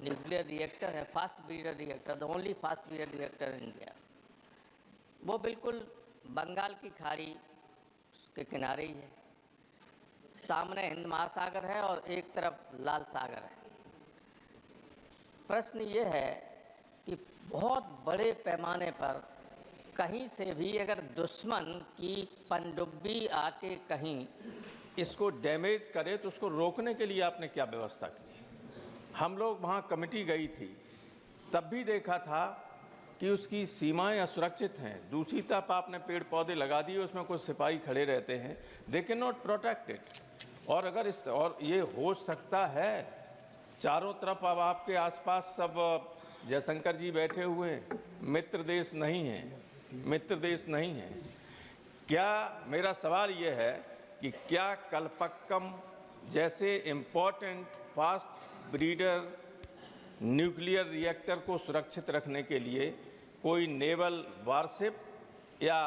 Nuclear reactor है, fast breeder reactor, the only fast breeder reactor in India, वो बिल्कुल बंगाल की खाड़ी के किनारे ही है। सामने हिंद महासागर है और एक तरफ लाल सागर है। प्रश्न ये है कि बहुत बड़े पैमाने पर कहीं से भी अगर दुश्मन की पनडुब्बी आके कहीं इसको डैमेज करे तो उसको रोकने के लिए आपने क्या व्यवस्था की? हम लोग वहाँ कमेटी गई थी, तब भी देखा था कि उसकी सीमाएं असुरक्षित हैं। दूसरी तरफ आपने पेड़ पौधे लगा दिए, उसमें कुछ सिपाही खड़े रहते हैं, they can not protect it. और अगर और ये हो सकता है, चारों तरफ अब आपके आसपास सब जयशंकर जी बैठे हुए हैं, मित्र देश नहीं हैं, मित्र देश नहीं हैं। क्या मेरा सवाल ये है कि क्या कल्पक्कम जैसे important fast breeder nuclear reactor को सुरक्षित रखने के लिए कोई नेवल वारशिप या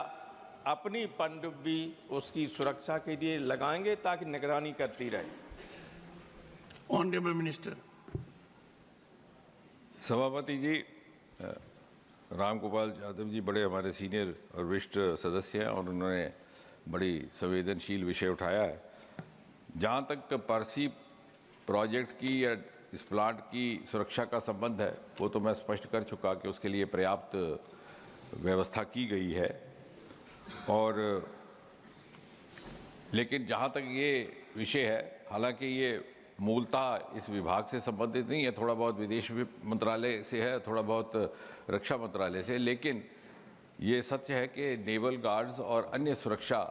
अपनी पनडुब्बी उसकी सुरक्षा के लिए लगाएंगे ताकि निगरानी करती रहे? Honourable minister. सभापति जी, रामगोपाल यादव जी बड़े हमारे सीनियर और वरिष्ठ सदस्य हैं और उन्होंने बड़ी संवेदनशील विषय उठाया है। जहाँ तक पारसी प्रोजेक्ट की या इस प्लांट की सुरक्षा का संबंध है, वो तो मैं स्पष्ट कर चुका कि उसके लिए पर्याप्त व्यवस्था की गई है। और लेकिन जहाँ तक ये विषय है, हालांकि ये मूलतः इस विभाग से संबंधित नहीं है, थोड़ा बहुत विदेश मंत्रालय से है, थोड़ा बहुत रक्षा मंत्रालय से, लेकिन ये सत्य है कि नेवल गार्ड्स और अन्य सुरक्षा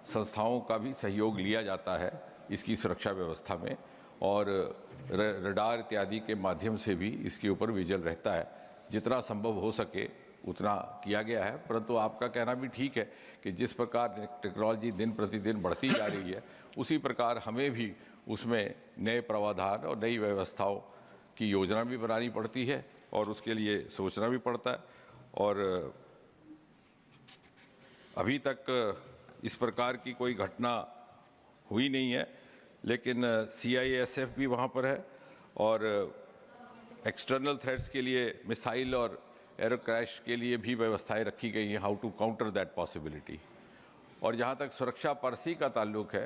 संस्थाओं का भी सहयोग लिया जाता है इसकी सुरक्षा व्यवस्था में, और रडार इत्यादि के माध्यम से भी इसके ऊपर विजिल रहता है। जितना संभव हो सके उतना किया गया है। परंतु आपका कहना भी ठीक है कि जिस प्रकार टेक्नोलॉजी दिन प्रतिदिन बढ़ती जा रही है, उसी प्रकार हमें भी उसमें नए प्रावधान और नई व्यवस्थाओं की योजना भी बनानी पड़ती है और उसके लिए सोचना भी पड़ता है। और अभी तक इस प्रकार की कोई घटना हुई नहीं है, लेकिन CISF भी वहाँ पर है और एक्सटर्नल थ्रेट्स के लिए मिसाइल और एरो क्रैश के लिए भी व्यवस्थाएं रखी गई हैं, how to counter that possibility. और जहाँ तक सुरक्षा परसी का ताल्लुक है,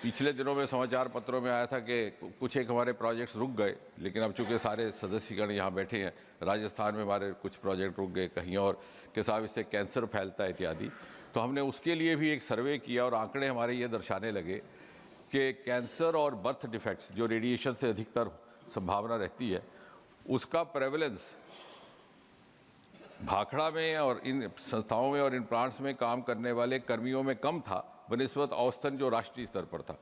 पिछले दिनों में समाचार पत्रों में आया था कि कुछ एक हमारे प्रोजेक्ट्स रुक गए, लेकिन अब चूँकि सारे सदस्यगण यहाँ बैठे हैं, राजस्थान में हमारे कुछ प्रोजेक्ट रुक गए, कहीं और के साथ इससे कैंसर फैलता है इत्यादि, तो हमने उसके लिए भी एक सर्वे किया और आंकड़े हमारे ये दर्शाने लगे कि कैंसर और बर्थ डिफेक्ट्स जो रेडिएशन से अधिकतर संभावना रहती है, उसका प्रेवलेंस भाखड़ा में और इन संस्थाओं में और इन प्लांट्स में काम करने वाले कर्मियों में कम था बनिस्बत औसतन जो राष्ट्रीय स्तर पर था।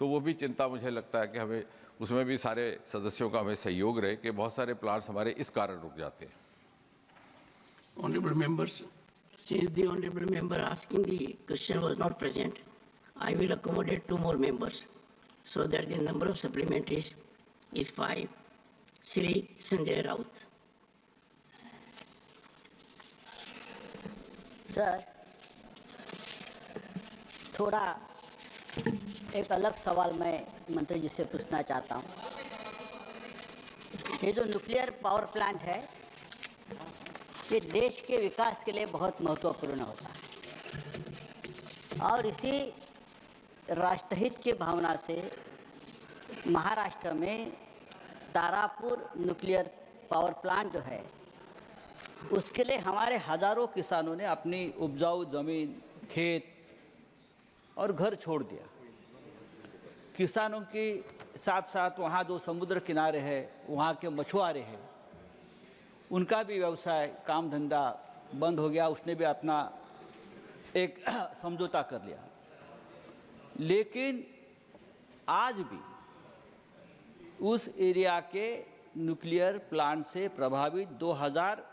तो वो भी चिंता मुझे लगता है कि हमें उसमें भी सारे सदस्यों का हमें सहयोग रहे कि बहुत सारे प्लांट्स हमारे इस कारण रुक जाते हैं। Honorable members, since the honorable member asking the question was not present, I will accommodate 2 more members so that the number of supplementaries is 5. Shri Sanjay Raut. Sir, थोड़ा एक अलग सवाल मैं मंत्री जी से पूछना चाहता हूँ। ये जो न्यूक्लियर पावर प्लांट है, ये देश के विकास के लिए बहुत महत्वपूर्ण होता है और इसी राष्ट्रहित की भावना से महाराष्ट्र में तारापुर न्यूक्लियर पावर प्लांट जो है, उसके लिए हमारे हज़ारों किसानों ने अपनी उपजाऊ ज़मीन, खेत और घर छोड़ दिया। किसानों के साथ साथ वहाँ जो समुद्र किनारे है, वहाँ के मछुआरे हैं, उनका भी व्यवसाय, काम धंधा बंद हो गया। उसने भी अपना एक समझौता कर लिया। लेकिन आज भी उस एरिया के न्यूक्लियर प्लांट से प्रभावित 2000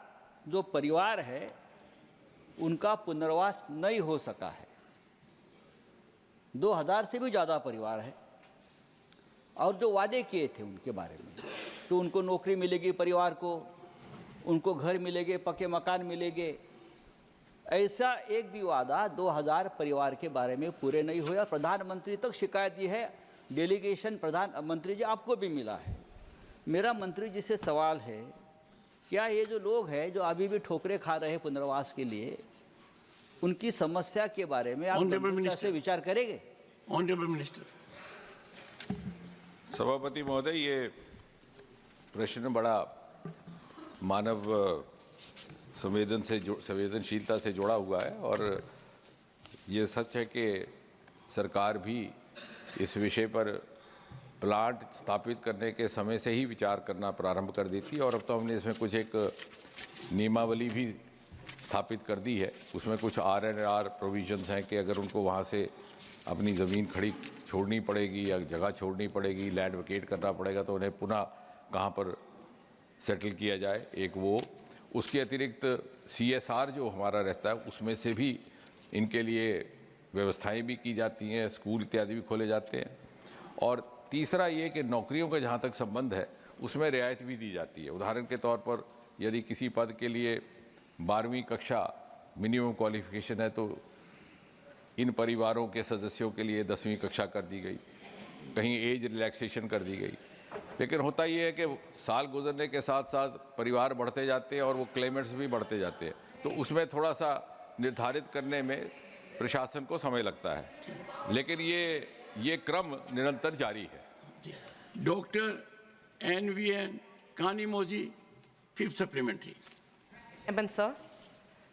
जो परिवार है, उनका पुनर्वास नहीं हो सका है। 2000 से भी ज़्यादा परिवार है और जो वादे किए थे उनके बारे में, तो उनको नौकरी मिलेगी, परिवार को उनको घर मिलेंगे, पक्के मकान मिलेंगे, ऐसा एक भी वादा 2000 परिवार के बारे में पूरे नहीं हुआ। प्रधानमंत्री तक शिकायत ये है, डेलीगेशन प्रधानमंत्री जी आपको भी मिला है। मेरा मंत्री जी से सवाल है, क्या ये जो लोग हैं जो अभी भी ठोकरें खा रहे हैं पुनर्वास के लिए, उनकी समस्या के बारे में आप गंभीरता से विचार करेंगे? Honourable minister. सभापति महोदय, ये प्रश्न बड़ा मानव संवेदनशीलता से जुड़ा हुआ है और ये सच है कि सरकार भी इस विषय पर प्लांट स्थापित करने के समय से ही विचार करना प्रारंभ कर दी थी और अब तो हमने इसमें कुछ एक नियमावली भी स्थापित कर दी है। उसमें कुछ R&R प्रोविजंस हैं कि अगर उनको वहाँ से अपनी ज़मीन खड़ी छोड़नी पड़ेगी या जगह छोड़नी पड़ेगी, लैंड वेकेट करना पड़ेगा, तो उन्हें पुनः कहाँ पर सेटल किया जाए, एक वो। उसके अतिरिक्त CSR जो हमारा रहता है उसमें से भी इनके लिए व्यवस्थाएं भी की जाती हैं, स्कूल इत्यादि भी खोले जाते हैं। और तीसरा ये कि नौकरियों का जहाँ तक संबंध है उसमें रियायत भी दी जाती है। उदाहरण के तौर पर यदि किसी पद के लिए 12वीं कक्षा मिनिमम क्वालिफिकेशन है तो इन परिवारों के सदस्यों के लिए 10वीं कक्षा कर दी गई, कहीं एज रिलैक्सेशन कर दी गई। लेकिन होता ये है कि साल गुजरने के साथ साथ परिवार बढ़ते जाते हैं और वो क्लेमेंट्स भी बढ़ते जाते हैं, तो उसमें थोड़ा सा निर्धारित करने में प्रशासन को समय लगता है, लेकिन ये क्रम निरंतर जारी है। Doctor NVN Kanimozhi, 5th supplementary. Sir.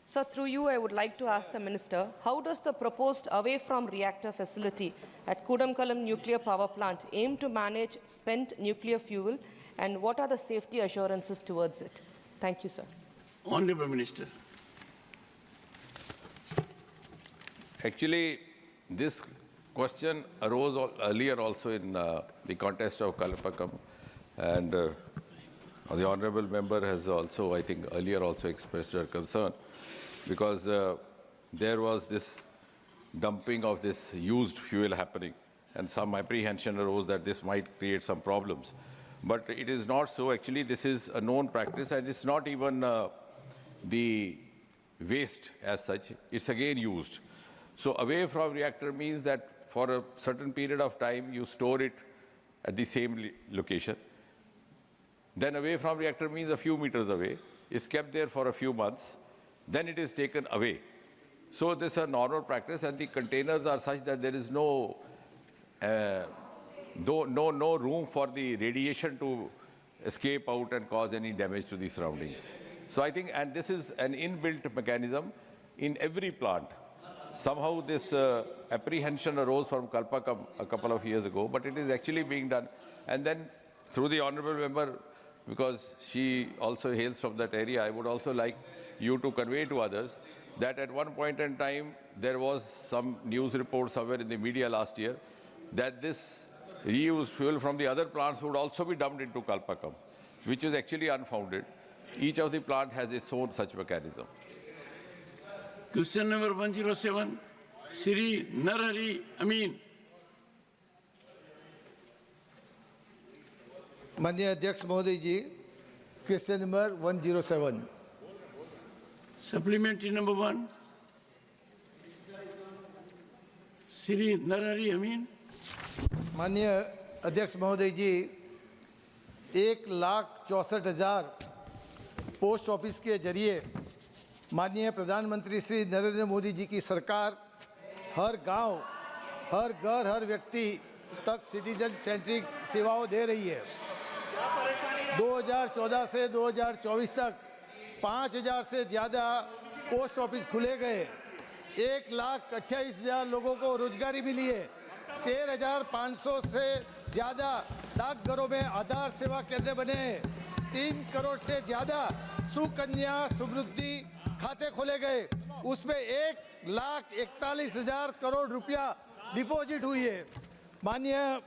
Sir, through you, I would like to ask the Minister, how does the proposed away-from-reactor facility at Kudamkalam Nuclear Power Plant aim to manage spent nuclear fuel, and what are the safety assurances towards it? Thank you, sir. Honorable Minister. Actually, this question arose earlier also in the context of Kalapakam, and the honourable member has also, I think, earlier also expressed her concern, because there was this dumping of this used fuel happening, and some apprehension arose that this might create some problems. But it is not so. Actually, this is a known practice, and it's not even the waste as such. It's again used. So away from reactor means that for a certain period of time, you store it at the same location. Then away from reactor means a few meters away. It's kept there for a few months. Then it is taken away. So this is a normal practice, and the containers are such that there is no room for the radiation to escape out and cause any damage to the surroundings. So I think, and this is an inbuilt mechanism in every plant. Somehow this apprehension arose from Kalpakam a couple of years ago, but it is actually being done. And then through the honourable member, because she also hails from that area, I would also like you to convey to others that at one point in time, there was some news report somewhere in the media last year that this reused fuel from the other plants would also be dumped into Kalpakam, which is actually unfounded. Each of the plant has its own such mechanism. Question number 107, Sri Narhari Amin. माननीय अध्यक्ष महोदय जी, question number 107. Supplementary number 1, Sri Narhari Amin. माननीय अध्यक्ष महोदय जी, 1,64,000 post office के जरिए माननीय प्रधानमंत्री श्री नरेंद्र मोदी जी की सरकार हर गांव, हर घर, हर व्यक्ति तक सिटीजन सेंट्रिक सेवाओं दे रही है। 2014 से 2024 तक 5,000 से ज़्यादा पोस्ट ऑफिस खुले गए, 1,28,000 लोगों को रोजगारी मिली है, 13,500 से ज़्यादा डाकघरों में आधार सेवा केंद्र बने हैं, 3 करोड़ से ज़्यादा सुकन्या समृद्धि खाते खोले गए, उसमें 1,41,000 करोड़ रुपया डिपॉजिट हुई है। माननीय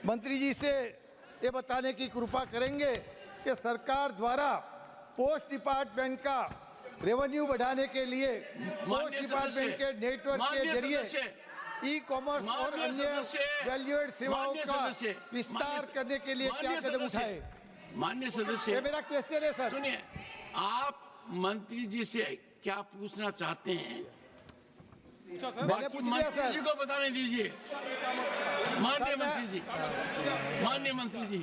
मंत्री जी से ये बताने की कृपा करेंगे कि सरकार द्वारा पोस्ट डिपार्टमेंट का रेवेन्यू बढ़ाने के लिए पोस्ट डिपार्टमेंट के नेटवर्क के जरिए ई-कॉमर्स और अन्य वैल्यूएड सेवाओं का विस्तार करने के लिए क्या कदम उठाए? माननीय सदस्य, ये मेरा क्वेश्चन है सर। सुनिए, आप मंत्री जी से क्या पूछना चाहते हैं? बाकी मंत्री जी को बताने दीजिए। माननीय मंत्री जी, माननीय मंत्री जी।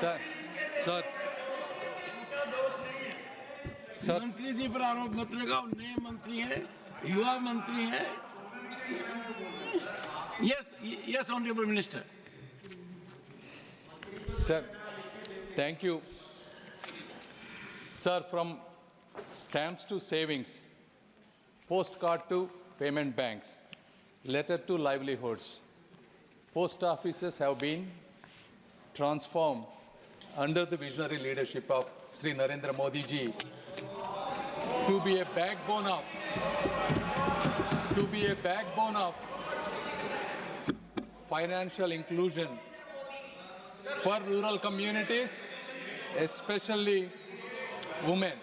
सर सर सर मंत्री जी पर आरोप मत लगाओ, नए मंत्री हैं, युवा मंत्री हैं। Yes honourable minister. Sir, thank you. Sir, from stamps to savings, postcard to payment banks, letter to livelihoods, post offices have been transformed under the visionary leadership of Sri Narendra Modi ji to be a backbone of financial inclusion for rural communities, especially women.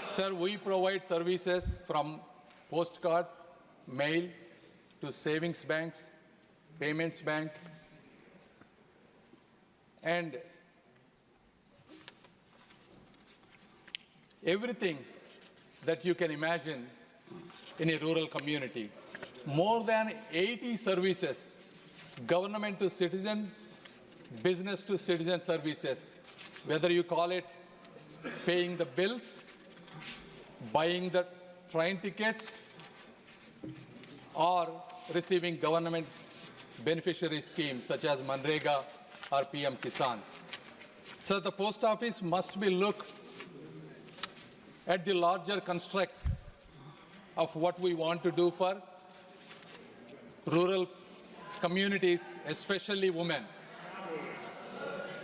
Sir, we provide services from postcard, mail to savings banks, payments bank, and everything that you can imagine in a rural community. More than 80 services, government to citizen, business to citizen services, whether you call it paying the bills, buying the train tickets, or receiving government beneficiary schemes such as Manrega or PM Kisan. So the post office must be looked at the larger construct of what we want to do for rural communities, especially women.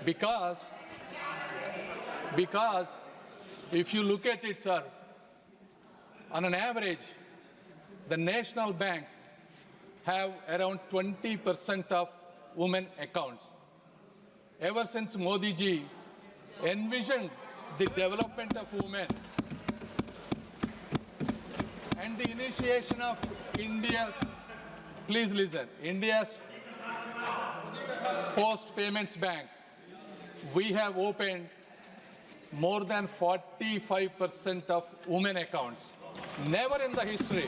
Because if you look at it, sir, on an average, the national banks have around 20% of women accounts. Ever since Modi ji envisioned the development of women and the initiation of India, please listen, India's Post Payments Bank, we have opened more than 45% of women accounts. Never in the history.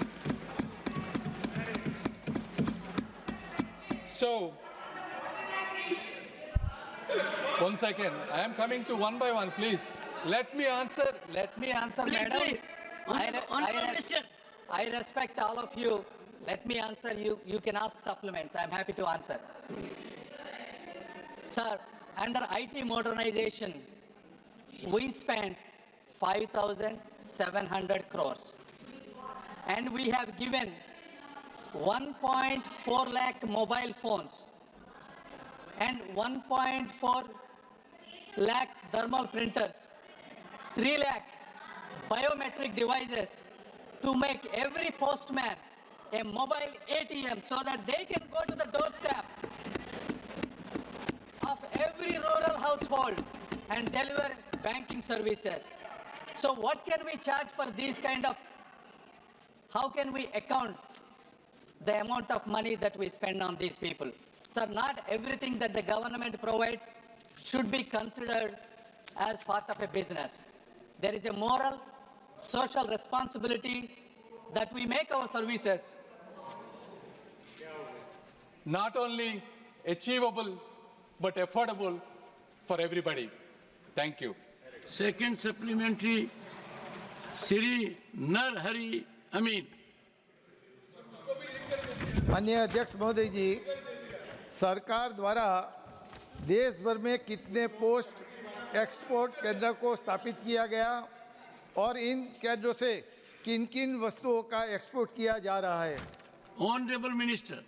So, one second, I am coming to one by one, please. Let me answer, madam. I respect all of you. Let me answer you. You can ask supplements. I'm happy to answer. Sir, under IT modernization, we spent 5,700 crores. And we have given 1.4 lakh mobile phones and 1.4 lakh thermal printers, 3 lakh biometric devices to make every postman a mobile ATM so that they can go to the doorstep of every rural household and deliver banking services. So what can we charge for these kind of, how can we account the amount of money that we spend on these people? So not everything that the government provides should be considered as part of a business. There is a moral, social responsibility that we make our services not only achievable, but affordable for everybody. Thank you. Second supplementary, Sri Narhari Amin. माननीय अध्यक्ष महोदय जी, सरकार द्वारा देश भर में कितने post export केंद्र को स्थापित किया गया और इन केंद्रों से किन किन वस्तुओं का एक्सपोर्ट किया जा रहा है? Honorable Minister.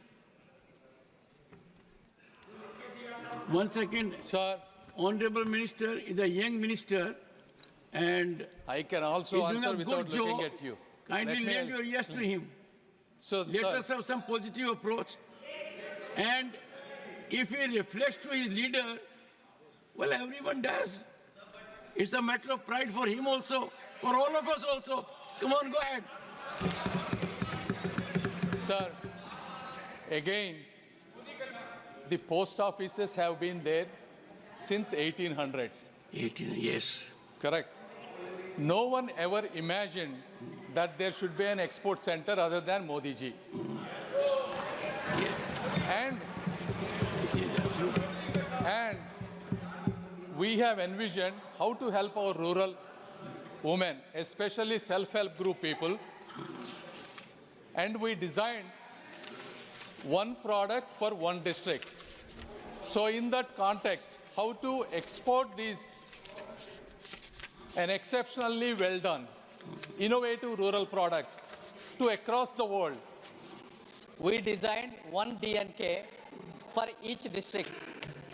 One second. Sir, Honorable Minister is a young minister and I can also he's doing answer a without good looking job. at you. Kindly Let me- lend your ears to him. So, Let sir, us have some positive approach. And if he reflects to his leader, well, everyone does. It's a matter of pride for him also, for all of us also. Come on, go ahead. sir, again, the post offices have been there since 1800s. 18, yes. Correct. No one ever imagined that there should be an export center other than Modi ji. Yes. And This is absolutely. we have envisioned how to help our rural women, especially self-help group people, and we designed one product for one district. So in that context, how to export these an exceptionally well done, innovative rural products to across the world. We designed one DNK for each district.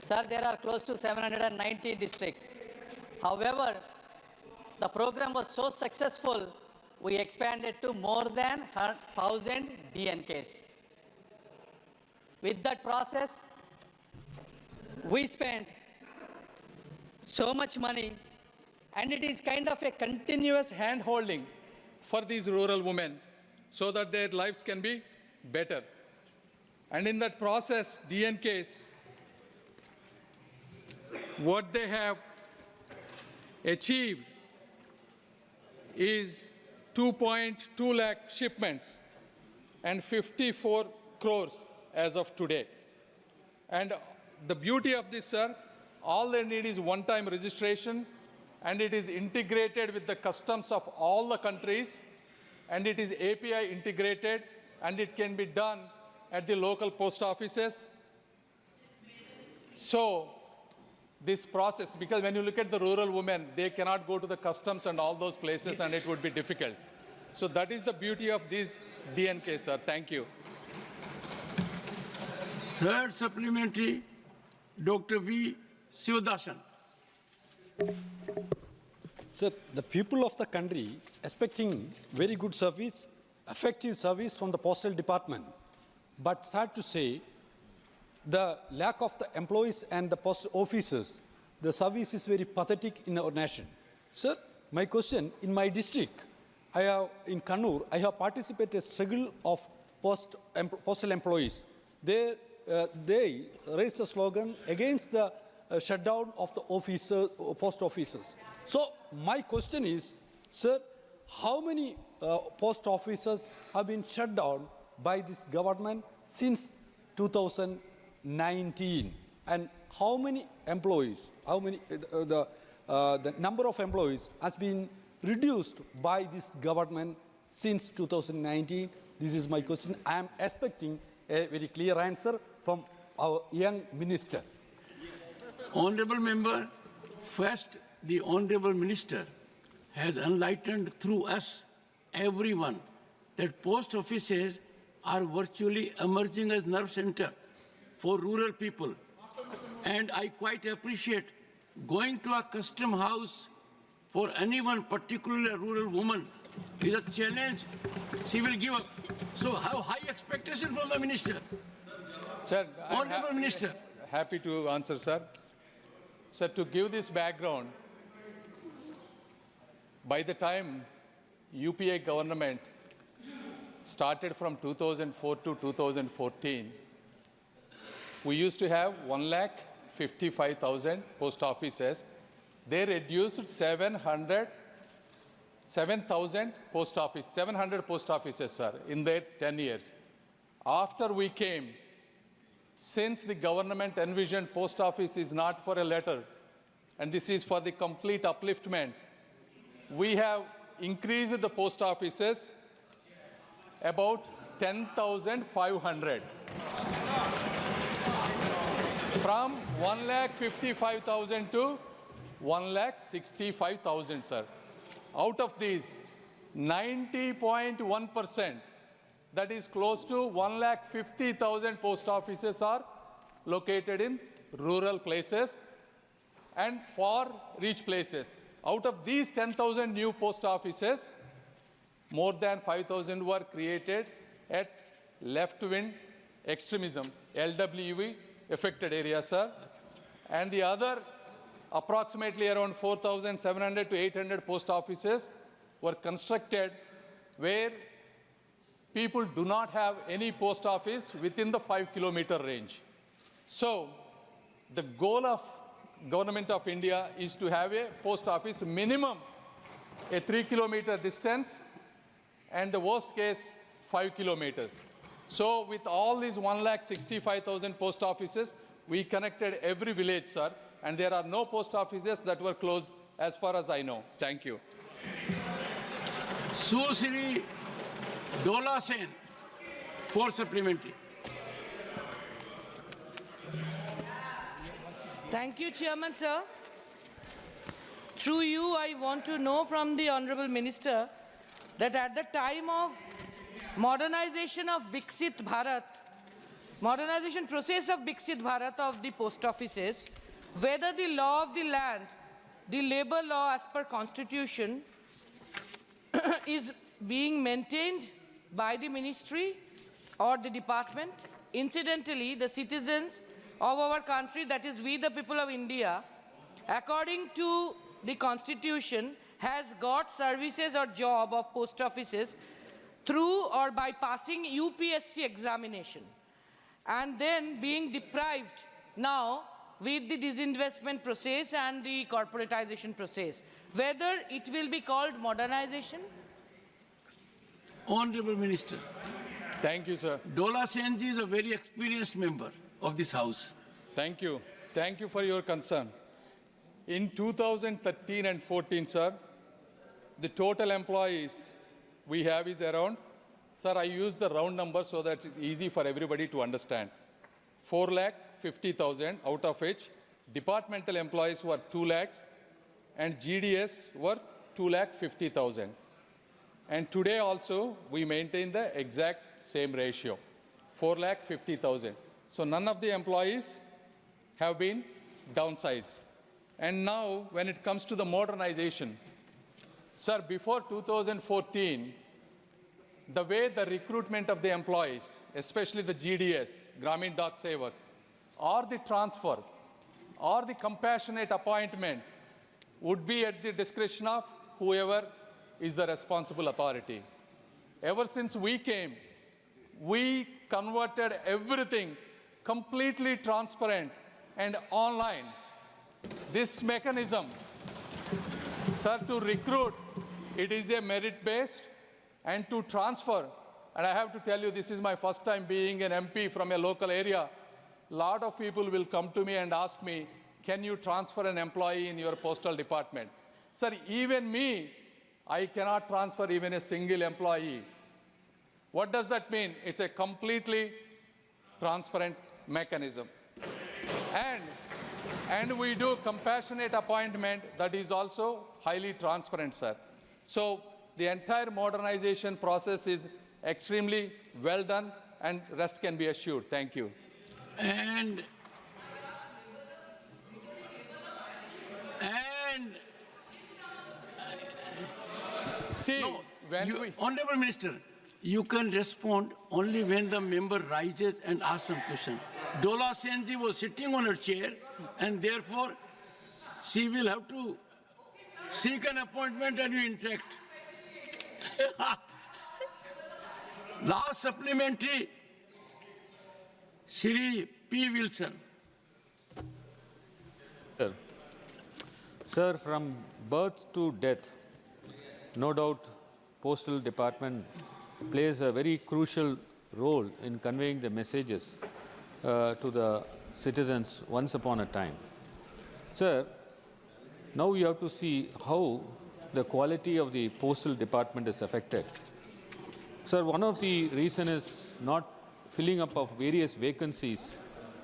Sir, there are close to 790 districts. However, the program was so successful, we expanded to more than 1,000 DNKs. With that process, we spent so much money, and it is kind of a continuous Hand-holding for these rural women so that their lives can be better. And in that process, DNKs, what they have achieved is 2.2 lakh shipments and 54 crores as of today. And the beauty of this, sir, all they need is one-time registration, and it is integrated with the customs of all the countries, and it is API integrated, and it can be done at the local post offices. So this process, because when you look at the rural women, they cannot go to the customs and all those places, and it would be difficult. So that is the beauty of these DNK, sir. Thank you. Third supplementary, Dr. V. Sivadathan. Sir, the people of the country expecting very good service, effective service from the postal department. But sad to say, the lack of the employees and the post officers, the service is very pathetic in our nation. Sir, my question, in my district, in Kannur, I have participated in struggle of postal employees. They raised a slogan against the shutdown of the post officers. So my question is, sir, how many post offices have been shut down by this government since 2019? And how many employees, the number of employees has been reduced by this government since 2019? This is my question. I am expecting a very clear answer from our young minister. Honorable member, first, the Honorable Minister has enlightened through us, everyone, that post offices are virtually emerging as nerve center for rural people. And I quite appreciate going to a custom house for anyone, particularly a rural woman, is a challenge she will give up. So how high expectation from the minister? Sir, Honorable Minister. Happy to answer, sir. Sir, to give this background, by the time UPA government started from 2004 to 2014, we used to have 1,55,000 post offices. They reduced 700 7,000 post office, 700 post offices, sir, in their 10 years. After we came, since the government envisioned post office is not for a letter, and this is for the complete upliftment, we have increased the post offices about 10,500. From 1,55,000 to 1,65,000, sir. Out of these, 90.1%, that is close to 1,50,000 post offices are located in rural places and far-reach places. Out of these 10,000 new post offices, more than 5,000 were created at left-wing extremism, LWE affected areas, sir. And the other, approximately around 4,700 to 800 post offices were constructed where people do not have any post office within the 5-kilometer range. So the goal of Government of India is to have a post office minimum a 3-kilometer distance and the worst case 5 kilometers. So with all these 1,65,000 post offices, we connected every village, sir, and there are no post offices that were closed as far as I know. Thank you. Susri Dola Sen, for supplementary. Thank you, Chairman, sir. Through you, I want to know from the Honorable Minister that at the time of modernization of Viksit Bharat, modernization process of Viksit Bharat of the post offices, whether the law of the land, the labor law as per constitution is being maintained by the ministry or the department. Incidentally, the citizens of our country, that is we the people of India, according to the constitution, has got services or job of post offices through or by passing UPSC examination, and then being deprived now with the disinvestment process and the corporatization process. Whether it will be called modernization? Honorable Minister, Thank you, sir. Dola Senji is a very experienced member of this House. Thank you. Thank you for your concern. In 2013 and 14, sir, the total employees we have is around, sir, I use the round number so that it's easy for everybody to understand. 4,50,000, out of which departmental employees were 2 lakhs and GDS were 2,50,000. And today also, we maintain the exact same ratio, 4,50,000. So none of the employees have been downsized. And now, when it comes to the modernization, sir, before 2014, the way the recruitment of the employees, especially the GDS, Gramin Dak Sevaks, or the transfer, or the compassionate appointment would be at the discretion of whoever is the responsible authority. Ever since we came, we converted everything completely transparent and online. This mechanism, sir, to recruit, it is a merit-based, and to transfer, and I have to tell you, this is my first time being an MP from a local area. A lot of people will come to me and ask me, can you transfer an employee in your postal department? Sir, even me, I cannot transfer even a single employee. What does that mean? It's a completely transparent mechanism. And we do compassionate appointment that is also highly transparent, sir. So the entire modernization process is extremely well done, and rest can be assured. Thank you. And see, no, when Honorable Minister, you can respond only when the member rises and asks some question. Dola Senji was sitting on her chair, and therefore she will have to seek an appointment and you interact. Last supplementary, Shri P. Wilson. Sir, from birth to death, no doubt Postal Department plays a very crucial role in conveying the messages to the citizens once upon a time. Sir, now you have to see how the quality of the Postal Department is affected. Sir, one of the reasons is not filling up of various vacancies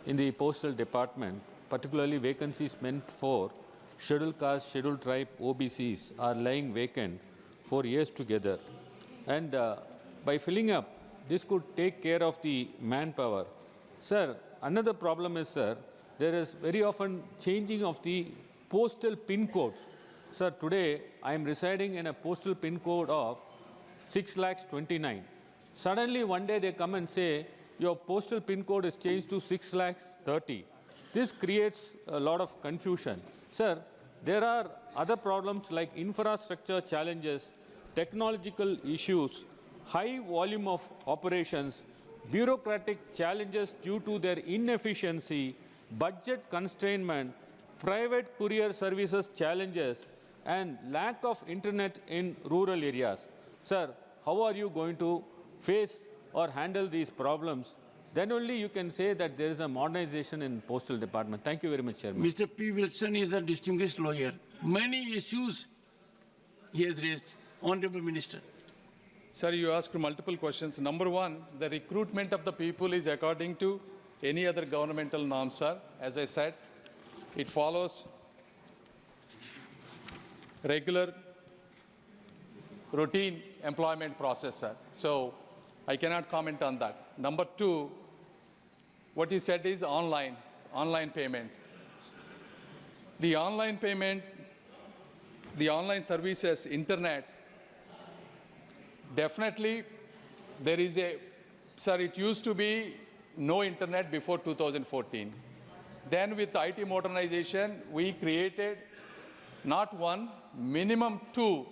in the Postal Department, particularly vacancies meant for scheduled caste, scheduled tribe, OBCs are lying vacant for years together. And by filling up, this could take care of the manpower. Sir, another problem is, sir, there is very often changing of the postal pin codes. Sir, today I am residing in a postal pin code of 6,29,000. Suddenly one day they come and say, your postal pin code is changed to 6,30,000. This creates a lot of confusion. Sir, there are other problems like infrastructure challenges, technological issues, high volume of operations, bureaucratic challenges due to their inefficiency, budget constraint, private courier services challenges, and lack of internet in rural areas. Sir, how are you going to face or handle these problems then only you can say that there is a modernization in postal department. Thank you very much, Chairman. Mr. P. Wilson is a distinguished lawyer. Many issues he has raised. Honorable Minister. Sir, you asked multiple questions. Number one, the recruitment of the people is according to any other governmental norm, sir. As I said, it follows regular, routine employment process, sir. So I cannot comment on that. Number two, what you said is online payment. The online payment, the online services, internet, definitely there is a, sir, it used to be no internet before 2014. Then with IT modernization, we created not one, minimum 2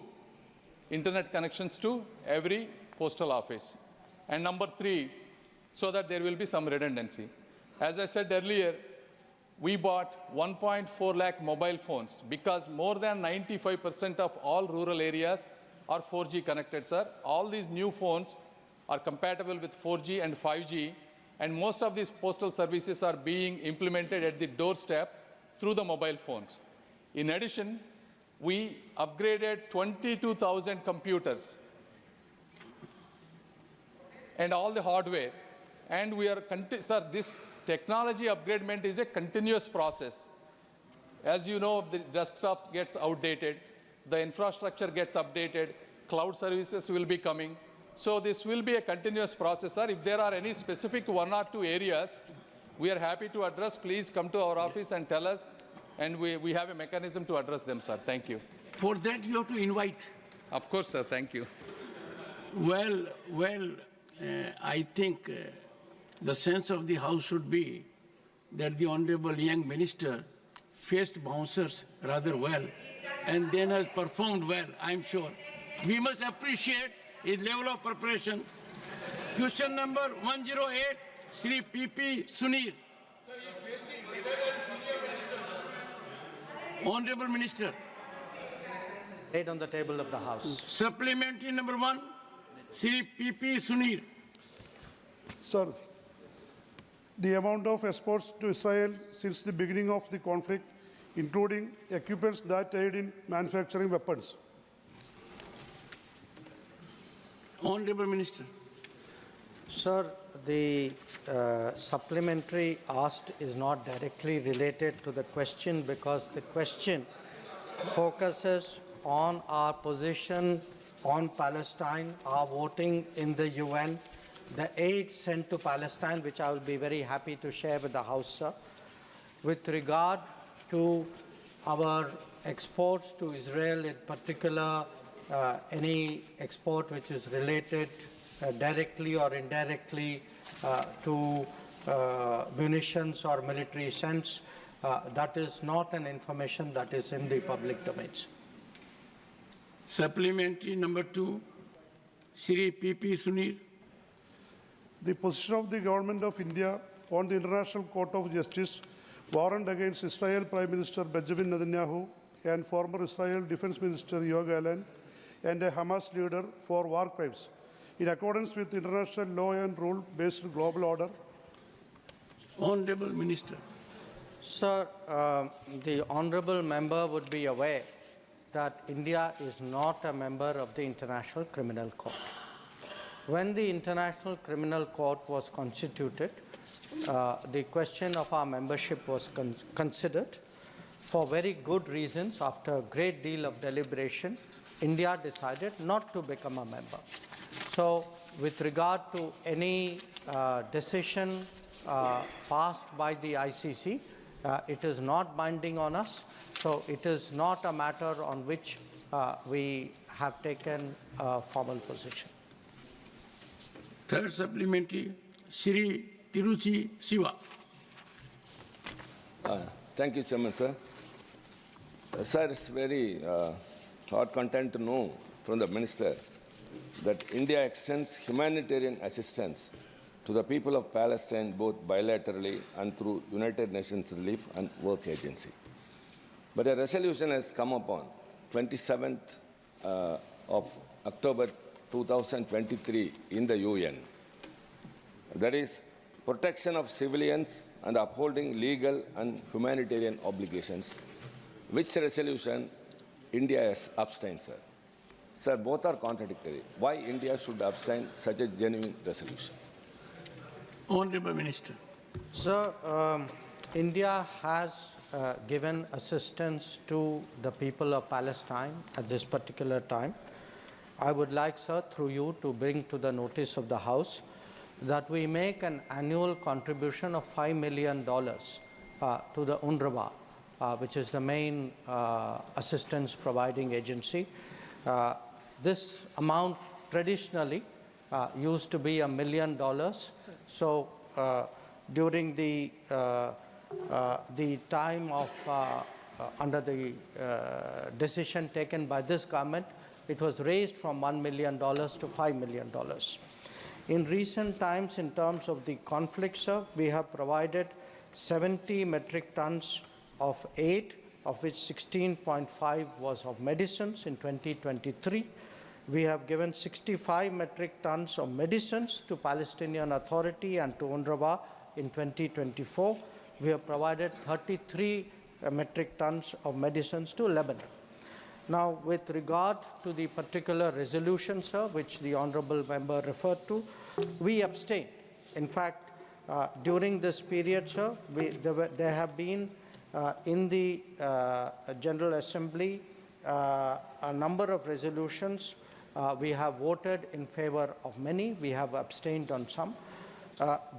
internet connections to every postal office. And number 3, so that there will be some redundancy. As I said earlier, we bought 1.4 lakh mobile phones because more than 95% of all rural areas are 4G connected, sir. All these new phones are compatible with 4G and 5G, and most of these postal services are being implemented at the doorstep through the mobile phones. In addition, we upgraded 22,000 computers and all the hardware, and we are, sir, this technology upgradement is a continuous process. As you know, the desktops gets outdated, the infrastructure gets updated, cloud services will be coming. So this will be a continuous process, sir. If there are any specific 1 or 2 areas we are happy to address, please come to our office and tell us, and we have a mechanism to address them, sir. Thank you. For that, you have to invite. Of course, sir. Thank you. Well, I think the sense of the House should be that the Honorable young Minister faced bouncers rather well and then has performed well, I'm sure. We must appreciate his level of preparation. Question number 108, Sri P.P. Sunir. Honorable Minister. Laid on the table of the House. Supplementary number 1, Sri P.P. Sunir. Sir, the amount of exports to Israel since the beginning of the conflict, including equipments that aid in manufacturing weapons. Honorable Minister. Sir, the supplementary asked is not directly related to the question because the question focuses on our position on Palestine, our voting in the UN, the aid sent to Palestine, which I will be very happy to share with the House, sir. With regard to our exports to Israel, in particular, any export which is related directly or indirectly to munitions or military sense, that is not an information that is in the public domains. Supplementary number 2, Sri P.P. Sunir. The position of the Government of India on the International Court of Justice warrant against Israel Prime Minister Benjamin Netanyahu and former Israel Defense Minister Yoav Gallant and a Hamas leader for war crimes in accordance with international law and rule-based global order. Honorable Minister. Sir, the honorable member would be aware that India is not a member of the International Criminal Court. When the International Criminal Court was constituted, the question of our membership was considered. For very good reasons, after a great deal of deliberation, India decided not to become a member. So, with regard to any decision passed by the ICC, it is not binding on us. So, it is not a matter on which we have taken a formal position. Third supplementary, Sri Tiruchi Siva. Thank you, Chairman, sir. Sir, it's very heart content to know from the Minister that India extends humanitarian assistance to the people of Palestine both bilaterally and through United Nations Relief and Work Agency. But a resolution has come upon 27th of October 2023 in the UN. That is, protection of civilians and upholding legal and humanitarian obligations. Which resolution India has abstained, sir? Sir, both are contradictory. Why India should abstain such a genuine resolution? Honorable Minister. Sir, India has given assistance to the people of Palestine at this particular time. I would like, sir, through you to bring to the notice of the House that we make an annual contribution of $5 million to the UNRWA, which is the main assistance providing agency. This amount traditionally used to be $1 million. So during the time of under the decision taken by this government, it was raised from $1 million to $5 million. In recent times, in terms of the conflict, sir, we have provided 70 metric tons of aid, of which 16.5 was of medicines in 2023. We have given 65 metric tons of medicines to Palestinian Authority and to UNRWA in 2024. We have provided 33 metric tons of medicines to Lebanon. Now, with regard to the particular resolution, sir, which the honourable member referred to, we abstained. In fact, during this period, sir, there have been in the General Assembly a number of resolutions. We have voted in favour of many. We have abstained on some.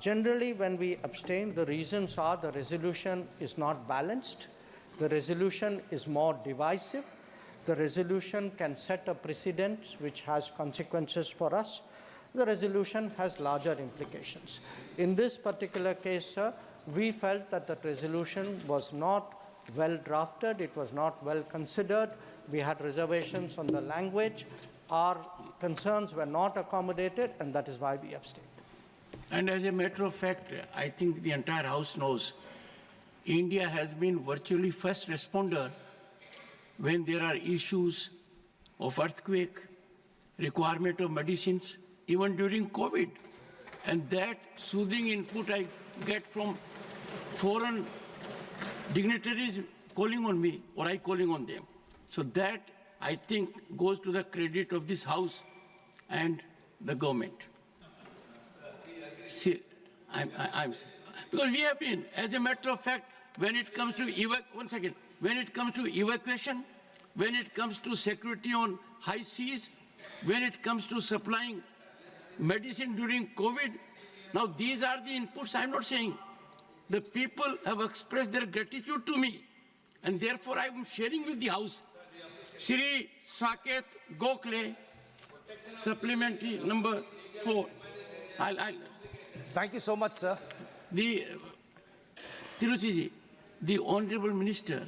Generally, when we abstain, the reasons are the resolution is not balanced. The resolution is more divisive. The resolution can set a precedent which has consequences for us. The resolution has larger implications. In this particular case, sir, we felt that the resolution was not well drafted, it was not well considered. We had reservations on the language. Our concerns were not accommodated, and that is why we abstained. And as a matter of fact, I think the entire House knows, India has been virtually first responder when there are issues of earthquake, requirement of medicines, even during COVID. And that soothing input I get from foreign dignitaries calling on me, or I calling on them. So that, I think, goes to the credit of this House and the government. See, because we have been, as a matter of fact, when it comes to when it comes to evacuation, when it comes to security on high seas, when it comes to supplying medicine during COVID, now these are the inputs. I'm not saying. The people have expressed their gratitude to me, and therefore I'm sharing with the House. Shri Saket Gokhale, supplementary number 4. Thank you so much, sir. Tiruchiji, the Honorable Minister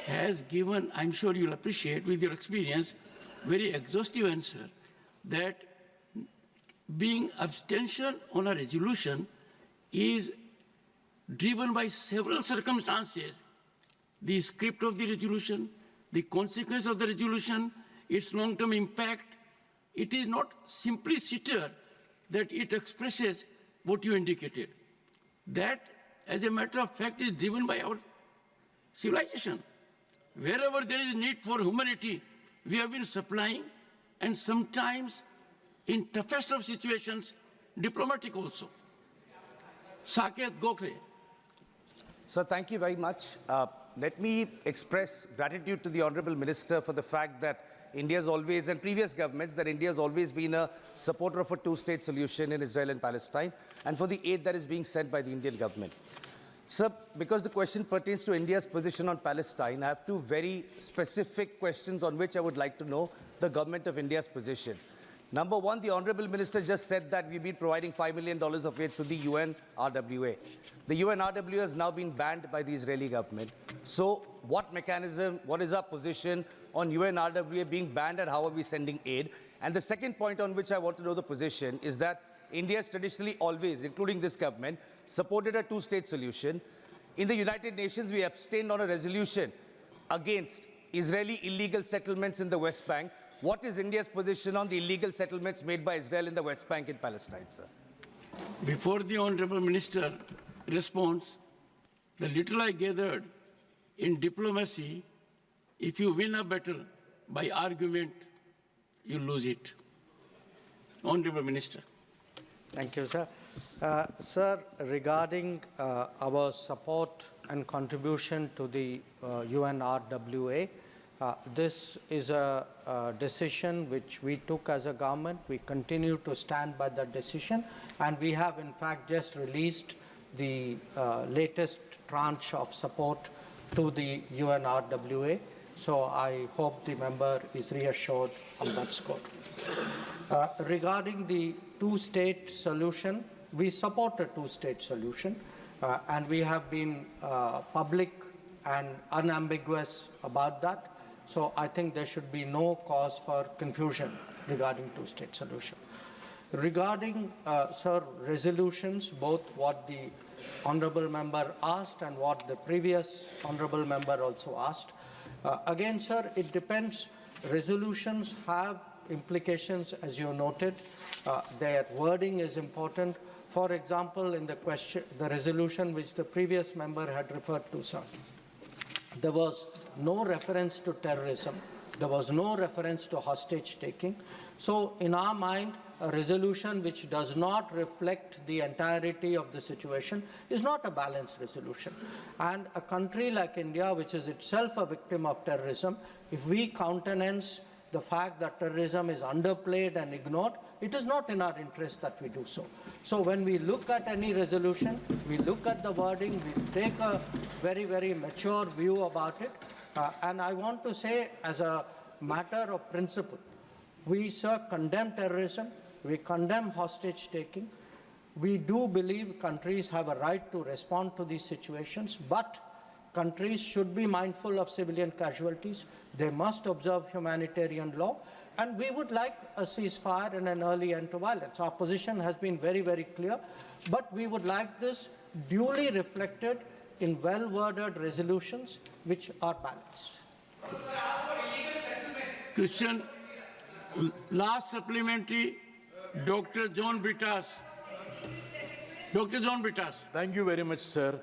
has given, I'm sure you'll appreciate with your experience, very exhaustive answer that being abstention on a resolution is driven by several circumstances. The script of the resolution, the consequence of the resolution, its long-term impact. It is not simply sitter that it expresses what you indicated. That, as a matter of fact, is driven by our civilization. Wherever there is need for humanity, we have been supplying, and sometimes, in toughest of situations, diplomatic also. Saket Gokhale. Sir, thank you very much. Let me express gratitude to the Honourable Minister for the fact that India's always, and previous governments, that India's always been a supporter of a two-state solution in Israel and Palestine, and for the aid that is being sent by the Indian government. Sir, because the question pertains to India's position on Palestine, I have two very specific questions on which I would like to know the government of India's position. Number one, the Honourable Minister just said that we've been providing $5 million of aid to the UNRWA. The UNRWA has now been banned by the Israeli government. So what mechanism, what is our position on UNRWA being banned, and how are we sending aid? And the second point on which I want to know the position is that India has traditionally always, including this government, supported a two-state solution. In the United Nations, we abstained on a resolution against Israeli illegal settlements in the West Bank. What is India's position on the illegal settlements made by Israel in the West Bank and Palestine, sir? Before the Honorable Minister responds, the little I gathered in diplomacy, if you win a battle by argument, you lose it. Honorable Minister. Thank you, sir. Sir, regarding our support and contribution to the UNRWA, this is a decision which we took as a government. We continue to stand by that decision, and we have in fact just released the latest tranche of support to the UNRWA. So I hope the member is reassured on that score. Regarding the two-state solution, we support a two-state solution, and we have been public and unambiguous about that. So I think there should be no cause for confusion regarding two-state solution. Regarding, sir, resolutions, both what the honourable member asked and what the previous honourable member also asked, again, sir, it depends. Resolutions have implications, as you noted. Their wording is important. For example, in the resolution which the previous member had referred to, sir, there was no reference to terrorism. There was no reference to hostage taking. So in our mind, a resolution which does not reflect the entirety of the situation is not a balanced resolution. And a country like India, which is itself a victim of terrorism, if we countenance the fact that terrorism is underplayed and ignored, it is not in our interest that we do so. So when we look at any resolution, we look at the wording, we take a very, very mature view about it. And I want to say, as a matter of principle, we, sir, condemn terrorism, we condemn hostage taking. We do believe countries have a right to respond to these situations, but countries should be mindful of civilian casualties. They must observe humanitarian law, and we would like a ceasefire and an early end to violence. Our position has been very, very clear, but we would like this duly reflected in well-worded resolutions which are balanced. Question. Last supplementary, Dr. John Brittas. Dr. John Brittas. Thank you very much, sir.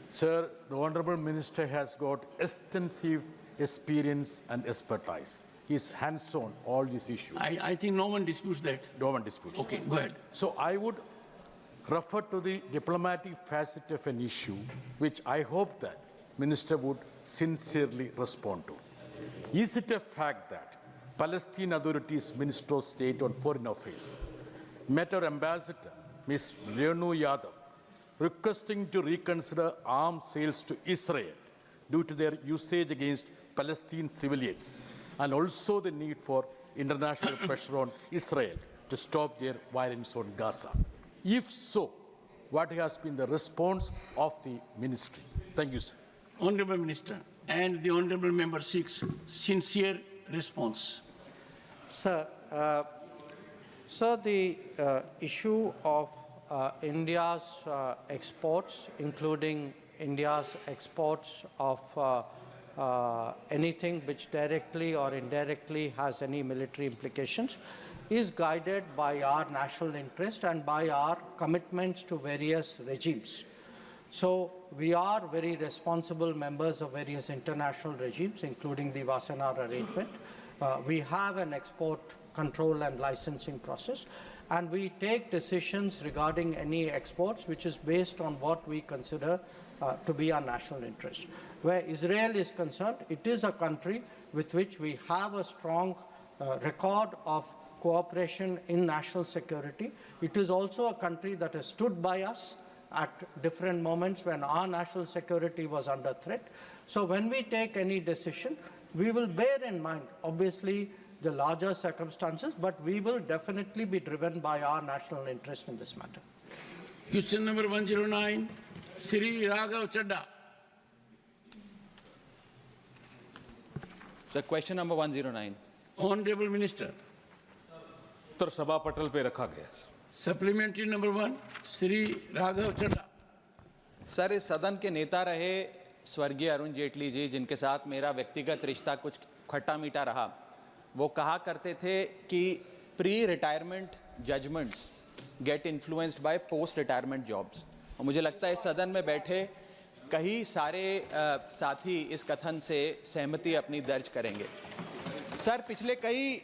Sir, the Honorable Minister has got extensive experience and expertise. He's hands-on all these issues. I think no one disputes that. No one disputes. Okay, go ahead. So I would refer to the diplomatic facet of an issue, which I hope that Minister would sincerely respond to. Is it a fact that Palestine Authority's Minister of State on Foreign Affairs met our ambassador, Ms. Renu Yadav, requesting to reconsider arms sales to Israel due to their usage against Palestinian civilians, and also the need for international pressure on Israel to stop their violence on Gaza? If so, what has been the response of the ministry? Thank you, sir. Honorable Minister, and the Honorable Member seeks sincere response. Sir, the issue of India's exports, including India's exports of anything which directly or indirectly has any military implications, is guided by our national interest and by our commitments to various regimes. So we are very responsible members of various international regimes, including the Wassenaar Arrangement. We have an export control and licensing process, and we take decisions regarding any exports which is based on what we consider to be our national interest. Where Israel is concerned, it is a country with which we have a strong record of cooperation in national security. It is also a country that has stood by us at different moments when our national security was under threat. So when we take any decision, we will bear in mind, obviously, the larger circumstances, but we will definitely be driven by our national interest in this matter. Question number 109, Sri Raghav Chadda. Sir, question number 109. Honorable Minister. उत्तर सभा पटल पे रखा गया. Supplementary number 1, Sri Raghav Chadda. Sir, इस सदन के नेता रहे स्वर्गीय अरुण जेटली जी, जिनके साथ मेरा व्यक्तिगत रिश्ता कुछ खट्टा मीठा रहा, वो कहा करते थे कि pre retirement judgments get influenced by post-retirement jobs. और मुझे लगता है इस सदन में बैठे कई सारे साथी इस कथन से सहमति अपनी दर्ज करेंगे। सर, पिछले कई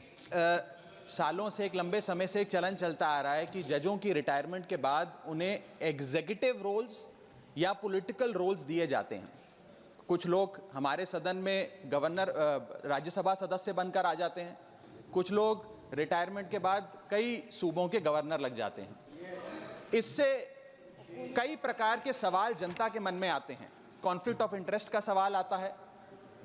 सालों से, एक लंबे समय से एक चलन चलता आ रहा है कि जजों की रिटायरमेंट के बाद उन्हें एग्जीक्यूटिव रोल्स या पॉलिटिकल रोल्स दिए जाते हैं। कुछ लोग हमारे सदन में गवर्नर, राज्यसभा सदस्य बनकर आ जाते हैं, कुछ लोग रिटायरमेंट के बाद कई सूबों के गवर्नर लग जाते हैं। इससे कई प्रकार के सवाल जनता के मन में आते हैं। कॉन्फ्लिक्ट ऑफ इंटरेस्ट का सवाल आता है,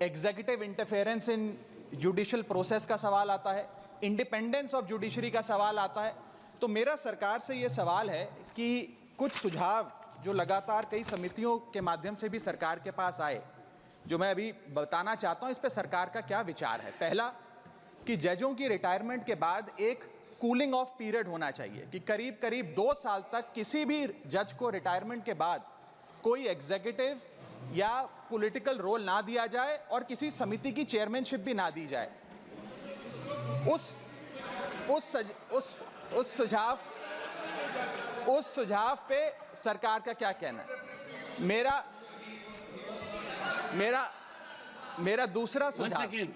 एग्जीक्यूटिव इंटरफेरेंस इन जुडिशियल प्रोसेस का सवाल आता है, इंडिपेंडेंस ऑफ जुडिशरी का सवाल आता है। तो मेरा सरकार से ये सवाल है कि कुछ सुझाव जो लगातार कई समितियों के माध्यम से भी सरकार के पास आए, जो मैं अभी बताना चाहता हूँ, इस पर सरकार का क्या विचार है। पहला, कि जजों की रिटायरमेंट के बाद एक कूलिंग ऑफ पीरियड होना चाहिए कि करीब करीब 2 साल तक किसी भी जज को रिटायरमेंट के बाद कोई एग्जीक्यूटिव या पॉलिटिकल रोल ना दिया जाए और किसी समिति की चेयरमैनशिप भी ना दी जाए। उस सुझाव पे सरकार का क्या कहना है? मेरा दूसरा सुझाव।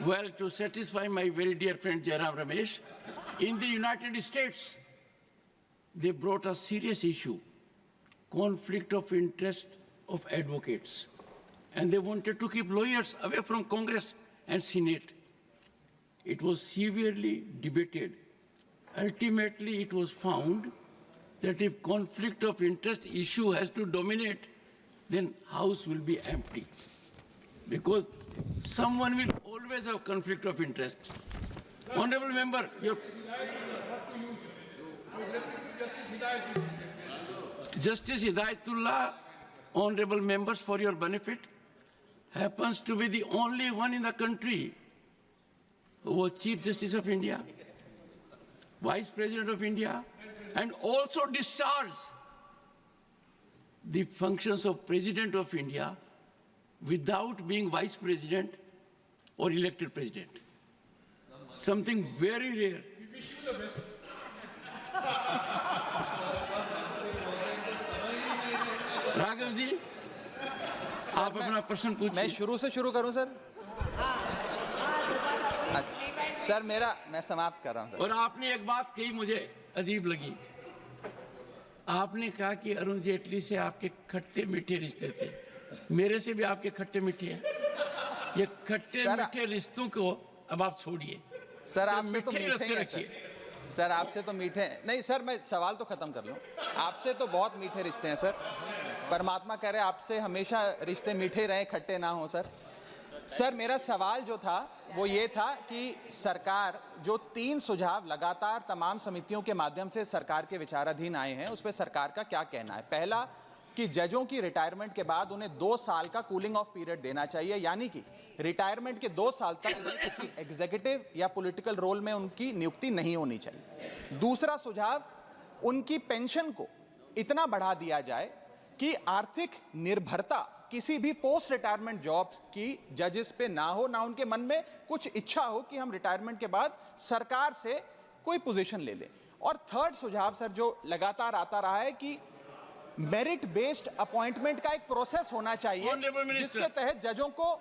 Well, to satisfy my very dear friend Jairam Ramesh, in the United States, they brought a serious issue, conflict of interest of advocates. And they wanted to keep lawyers away from Congress and Senate. It was severely debated. Ultimately, it was found that if conflict of interest issue has to dominate, then House will be empty. Because someone will always have conflict of interest. Honorable member, Justice Hidayatullah, honorable members, for your benefit, happens to be the only one in the country who was Chief Justice of India, Vice President of India, and also discharged the functions of President of India without being Vice President or elected President. Something very rare. We wish you the best. Raghav ji, आप अपना प्रश्न पूछिए। मैं शुरू से शुरू करूं sir? Sir, मैं समाप्त कर रहा हूं सर। और आपने एक बात कही मुझे अजीब लगी। आपने कहा कि अरुण जेटली से आपके खट्टे मीठे रिश्ते थे। मेरे से भी आपके खट्टे मीठे हैं। ये खट्टे मीठे रिश्तों को अब आप छोड़िए। सर, आपसे तो मीठे रखिए। सर, आपसे तो मीठे नहीं सर, मैं सवाल तो खत्म कर लूं। आपसे तो बहुत मीठे रिश्ते हैं सर। परमात्मा कह रहे आपसे हमेशा रिश्ते मीठे रहे, खट्टे ना हो सर। सर, मेरा सवाल जो था वो ये था कि सरकार जो 3 सुझाव लगातार तमाम समितियों के माध्यम से सरकार के विचाराधीन आए हैं, उस पर सरकार का क्या कहना है। पहला, कि जजों की रिटायरमेंट के बाद उन्हें 2 साल का कूलिंग ऑफ पीरियड देना चाहिए, यानी कि रिटायरमेंट के 2 साल तक उन्हें किसी एग्जीक्यूटिव या पॉलिटिकल रोल में उनकी नियुक्ति नहीं होनी चाहिए। दूसरा सुझाव, उनकी पेंशन को इतना बढ़ा दिया जाए कि आर्थिक निर्भरता किसी भी पोस्ट रिटायरमेंट जॉब की जजेस पे ना हो, ना उनके मन में कुछ इच्छा हो कि हम रिटायरमेंट के बाद सरकार से कोई पोजीशन ले लें। और थर्ड सुझाव सर, जो लगातार आता रहा है कि मेरिट बेस्ड अपॉइंटमेंट का एक प्रोसेस होना चाहिए जिसके तहत जजों को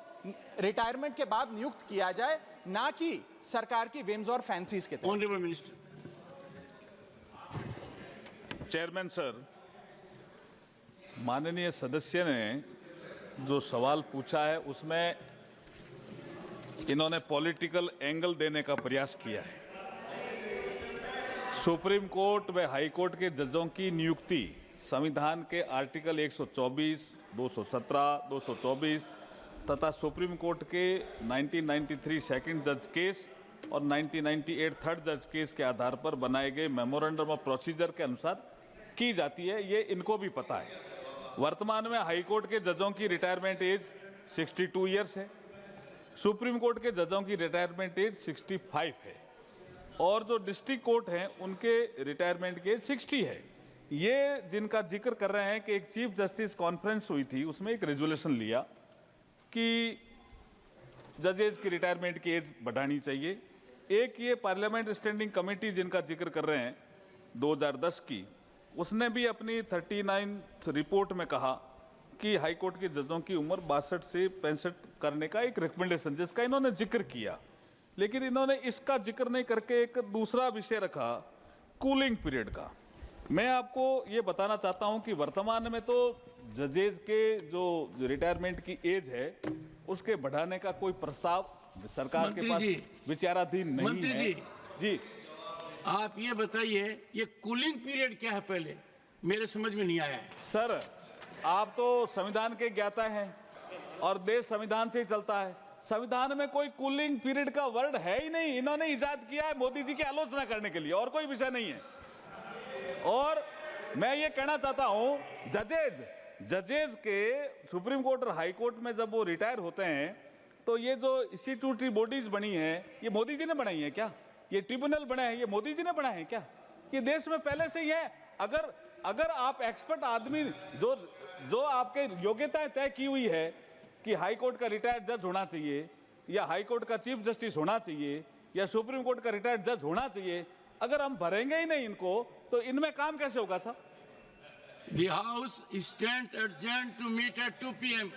रिटायरमेंट के बाद नियुक्त किया जाए, ना कि सरकार की विम्स और फैंसीज के तहत। Honourable minister. चेयरमैन सर, माननीय सदस्य ने जो सवाल पूछा है उसमें इन्होंने पॉलिटिकल एंगल देने का प्रयास किया है। सुप्रीम कोर्ट व हाई कोर्ट के जजों की नियुक्ति संविधान के आर्टिकल 124, 217, 224 तथा सुप्रीम कोर्ट के 1993 सेकंड जज केस और 1998 थर्ड जज केस के आधार पर बनाए गए मेमोरेंडम ऑफ प्रोसीजर के अनुसार की जाती है। ये इनको भी पता है। वर्तमान में हाई कोर्ट के जजों की रिटायरमेंट एज 62 ईयर्स है, सुप्रीम कोर्ट के जजों की रिटायरमेंट एज 65 है और जो डिस्ट्रिक्ट कोर्ट हैं उनके रिटायरमेंट की एज 60 है। ये जिनका जिक्र कर रहे हैं कि एक चीफ जस्टिस कॉन्फ्रेंस हुई थी, उसमें एक रेजोल्यूशन लिया कि जजेस की रिटायरमेंट की एज बढ़ानी चाहिए। एक ये पार्लियामेंट स्टैंडिंग कमेटी जिनका जिक्र कर रहे हैं, 2010 की, उसने भी अपनी 39 रिपोर्ट में कहा कि हाई कोर्ट के जजों की उम्र 62 से 65 करने का एक रिकमेंडेशन जिसका इन्होंने जिक्र किया, लेकिन इन्होंने इसका जिक्र नहीं करके एक दूसरा विषय रखा कूलिंग पीरियड का। मैं आपको ये बताना चाहता हूं कि वर्तमान में तो जजेज के जो रिटायरमेंट की एज है उसके बढ़ाने का कोई प्रस्ताव सरकार के पास विचाराधीन नहीं मंत्री है। जी आप ये बताइए, ये कूलिंग पीरियड क्या है? पहले मेरे समझ में नहीं आया है। सर, आप तो संविधान के ज्ञाता हैं और देश संविधान से ही चलता है। संविधान में कोई कूलिंग पीरियड का वर्ड है ही नहीं, इन्होंने इजाद किया है मोदी जी की आलोचना करने के लिए, और कोई विषय नहीं है। और मैं ये कहना चाहता हूं, जजेज के सुप्रीम कोर्ट और हाई कोर्ट में जब वो रिटायर होते हैं तो ये जो इंस्टीट्यूटरी बॉडीज बनी है ये मोदी जी ने बनाई है क्या? ये ट्रिब्यूनल बने हैं ये मोदी जी ने बनाए हैं क्या? ये देश में पहले से ही है। अगर आप एक्सपर्ट आदमी जो आपके योग्यताएं तय की हुई है कि हाई कोर्ट का रिटायर्ड जज होना चाहिए या हाई कोर्ट का चीफ जस्टिस होना चाहिए या सुप्रीम कोर्ट का रिटायर्ड जज होना चाहिए, अगर हम भरेंगे ही नहीं इनको तो इनमें काम कैसे होगा साहब? The House stands adjourned to meet at 2 p.m.